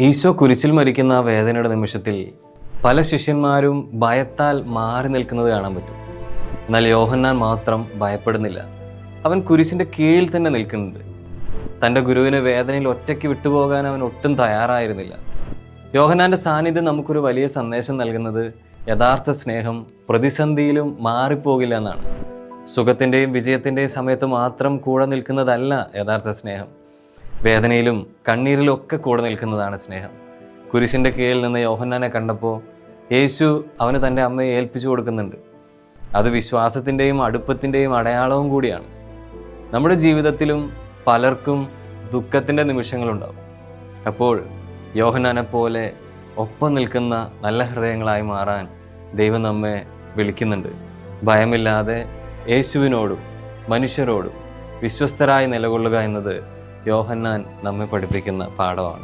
ഈശോ കുരിശിൽ മരിക്കുന്ന ആ വേദനയുടെ നിമിഷത്തിൽ പല ശിഷ്യന്മാരും ഭയത്താൽ മാറി നിൽക്കുന്നത് കാണാൻ പറ്റും. എന്നാൽ യോഹന്നാൻ മാത്രം ഭയപ്പെടുന്നില്ല. അവൻ കുരിശിൻ്റെ കീഴിൽ തന്നെ നിൽക്കുന്നുണ്ട്. തൻ്റെ ഗുരുവിനെ വേദനയിൽ ഒറ്റയ്ക്ക് വിട്ടുപോകാൻ അവൻ ഒട്ടും തയ്യാറായിരുന്നില്ല. യോഹന്നാൻ്റെ സാന്നിധ്യം നമുക്കൊരു വലിയ സന്ദേശം നൽകുന്നത് യഥാർത്ഥ സ്നേഹം പ്രതിസന്ധിയിലും മാറിപ്പോകില്ല എന്നാണ്. സുഖത്തിൻ്റെയും വിജയത്തിൻ്റെയും സമയത്ത് മാത്രം കൂടെ നിൽക്കുന്നതല്ല യഥാർത്ഥ സ്നേഹം. വേദനയിലും കണ്ണീരിലും ഒക്കെ കൂടെ നിൽക്കുന്നതാണ് സ്നേഹം. കുരിശിൻ്റെ കീഴിൽ നിന്ന് യോഹന്നാനെ കണ്ടപ്പോൾ യേശു അവന് തൻ്റെ അമ്മയെ ഏൽപ്പിച്ചു കൊടുക്കുന്നുണ്ട്. അത് വിശ്വാസത്തിൻ്റെയും അടുപ്പത്തിൻ്റെയും അടയാളവും കൂടിയാണ്. നമ്മുടെ ജീവിതത്തിലും പലർക്കും ദുഃഖത്തിൻ്റെ നിമിഷങ്ങളുണ്ടാവും. അപ്പോൾ യോഹന്നാനെ പോലെ ഒപ്പം നിൽക്കുന്ന നല്ല ഹൃദയങ്ങളായി മാറാൻ ദൈവം നമ്മെ വിളിക്കുന്നുണ്ട്. ഭയമില്ലാതെ യേശുവിനോടും മനുഷ്യരോടും വിശ്വസ്തരായി നിലകൊള്ളുക എന്നത് യോഹന്നാൻ നമ്മെ പഠിപ്പിക്കുന്ന പാഠമാണ്.